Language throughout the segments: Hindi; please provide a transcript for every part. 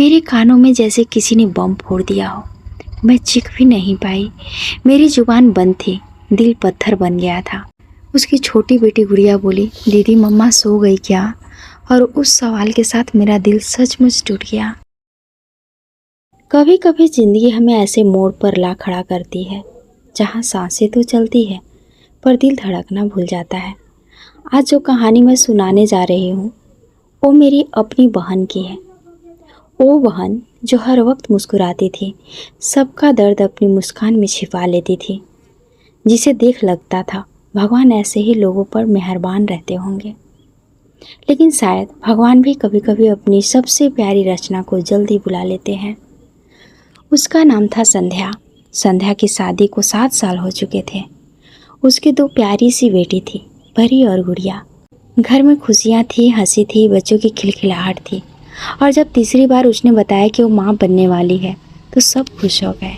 मेरे कानों में जैसे किसी ने बम फोड़ दिया हो। मैं चीख भी नहीं पाई। मेरी जुबान बंद थी, दिल पत्थर बन गया था। उसकी छोटी बेटी गुड़िया बोली, दीदी मम्मा सो गई क्या? और उस सवाल के साथ मेरा दिल सचमुच टूट गया। कभी कभी जिंदगी हमें ऐसे मोड़ पर ला खड़ा करती है जहाँ सांसें तो चलती है पर दिल धड़कना भूल जाता है। आज जो कहानी मैं सुनाने जा रही हूँ वो मेरी अपनी बहन की है। वो बहन जो हर वक्त मुस्कुराती थी, सबका दर्द अपनी मुस्कान में छिपा लेती थी, जिसे देख लगता था भगवान ऐसे ही लोगों पर मेहरबान रहते होंगे। लेकिन शायद भगवान भी कभी कभी अपनी सबसे प्यारी रचना को जल्दी बुला लेते हैं। उसका नाम था संध्या। संध्या की शादी को 7 साल हो चुके थे। उसकी 2 प्यारी सी बेटी थी, परी और गुड़िया। घर में खुशियाँ थी, हंसी थी, बच्चों की खिलखिलाहट थी। और जब तीसरी बार उसने बताया कि वो माँ बनने वाली है तो सब खुश हो गए।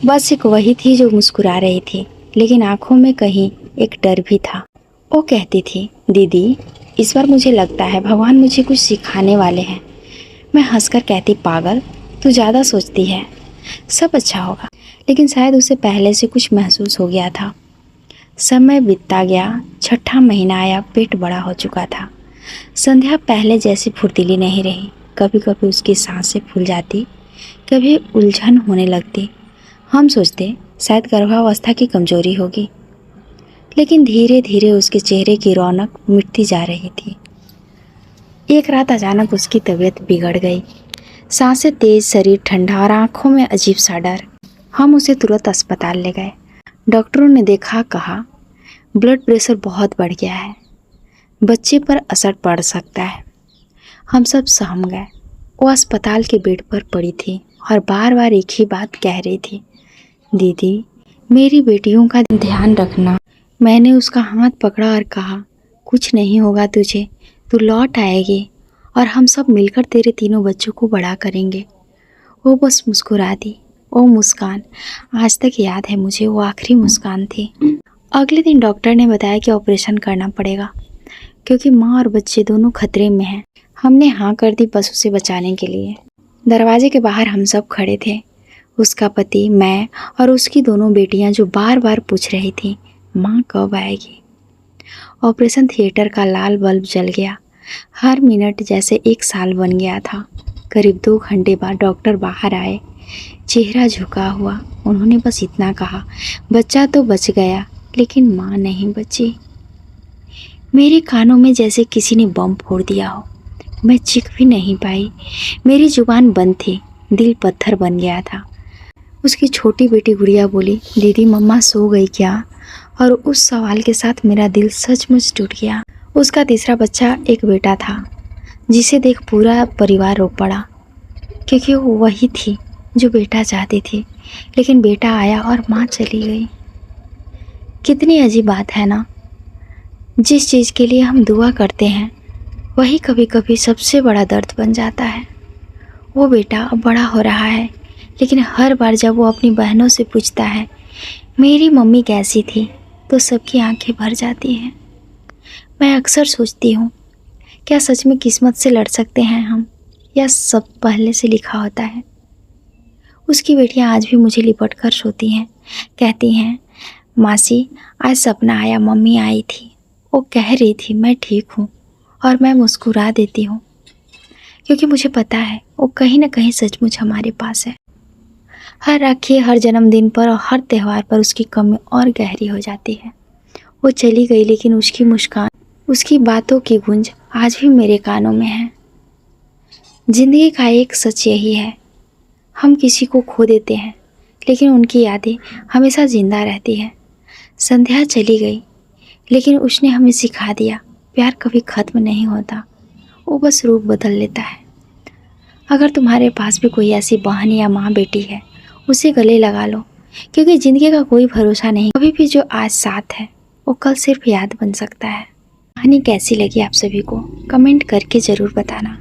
बस एक वही थी जो मुस्कुरा रही थी, लेकिन आंखों में कहीं एक डर भी था। वो कहती थी, दीदी इस बार मुझे लगता है भगवान मुझे कुछ सिखाने वाले हैं। मैं हंसकर कहती, पागल, तू ज़्यादा सोचती है, सब अच्छा होगा। लेकिन शायद उसे पहले से कुछ महसूस हो गया था। समय बीतता गया, 6ठा महीना आया, पेट बड़ा हो चुका था। संध्या पहले जैसी फुर्तीली नहीं रही। कभी कभी उसकी सांसें फूल जाती, कभी उलझन होने लगती। हम सोचते शायद गर्भावस्था की कमजोरी होगी, लेकिन धीरे धीरे उसके चेहरे की रौनक मिटती जा रही थी। एक रात अचानक उसकी तबीयत बिगड़ गई। सांसें तेज, शरीर ठंडा और आंखों में अजीब सा डर। हम उसे तुरंत अस्पताल ले गए। डॉक्टरों ने देखा, कहा ब्लड प्रेशर बहुत बढ़ गया है, बच्चे पर असर पड़ सकता है। हम सब सहम गए। वो अस्पताल के बेड पर पड़ी थी और बार बार एक ही बात कह रही थी, दीदी मेरी बेटियों का ध्यान रखना। मैंने उसका हाथ पकड़ा और कहा, कुछ नहीं होगा तुझे, तू लौट आएगी और हम सब मिलकर तेरे तीनों बच्चों को बड़ा करेंगे। वो बस मुस्कुरा दी। वो मुस्कान आज तक याद है मुझे, वो आखिरी मुस्कान थी। अगले दिन डॉक्टर ने बताया कि ऑपरेशन करना पड़ेगा क्योंकि माँ और बच्चे दोनों खतरे में हैं। हमने हाँ कर दी बस उसे बचाने के लिए। दरवाजे के बाहर हम सब खड़े थे, उसका पति, मैं और उसकी दोनों बेटियां जो बार बार पूछ रही थी, माँ कब आएगी। ऑपरेशन थिएटर का लाल बल्ब जल गया। हर मिनट जैसे 1 साल बन गया था। करीब 2 घंटे बाद डॉक्टर बाहर आए, चेहरा झुका हुआ। उन्होंने बस इतना कहा, बच्चा तो बच गया लेकिन माँ नहीं बची। मेरे कानों में जैसे किसी ने बम फोड़ दिया हो। मैं चीख भी नहीं पाई। मेरी जुबान बंद थी, दिल पत्थर बन गया था। उसकी छोटी बेटी गुड़िया बोली, दीदी मम्मा सो गई क्या? और उस सवाल के साथ मेरा दिल सचमुच टूट गया। उसका तीसरा बच्चा एक बेटा था, जिसे देख पूरा परिवार रो पड़ा, क्योंकि वो वही थी जो बेटा चाहती थी। लेकिन बेटा आया और माँ चली गई। कितनी अजीब बात है ना, जिस चीज़ के लिए हम दुआ करते हैं वही कभी कभी सबसे बड़ा दर्द बन जाता है। वो बेटा अब बड़ा हो रहा है, लेकिन हर बार जब वो अपनी बहनों से पूछता है मेरी मम्मी कैसी थी, तो सबकी आंखें भर जाती हैं। मैं अक्सर सोचती हूँ, क्या सच में किस्मत से लड़ सकते हैं हम, या सब पहले से लिखा होता है। उसकी बेटियाँ आज भी मुझे लिपट कर सोती हैं, कहती हैं, मासी आज सपना आया, मम्मी आई थी, वो कह रही थी मैं ठीक हूँ, और मैं मुस्कुरा देती हूँ क्योंकि मुझे पता है वो कहीं ना कहीं सचमुच हमारे पास है। हर राखी, हर जन्मदिन पर और हर त्यौहार पर उसकी कमी और गहरी हो जाती है। वो चली गई, लेकिन उसकी मुस्कान, उसकी बातों की गूंज आज भी मेरे कानों में है। जिंदगी का एक सच यही है, हम किसी को खो देते हैं लेकिन उनकी यादें हमेशा जिंदा रहती है। संध्या चली गई, लेकिन उसने हमें सिखा दिया, प्यार कभी ख़त्म नहीं होता, वो बस रूप बदल लेता है। अगर तुम्हारे पास भी कोई ऐसी बहन या माँ बेटी है, उसे गले लगा लो, क्योंकि ज़िंदगी का कोई भरोसा नहीं। कभी भी जो आज साथ है वो कल सिर्फ याद बन सकता है। कहानी कैसी लगी आप सभी को कमेंट करके ज़रूर बताना।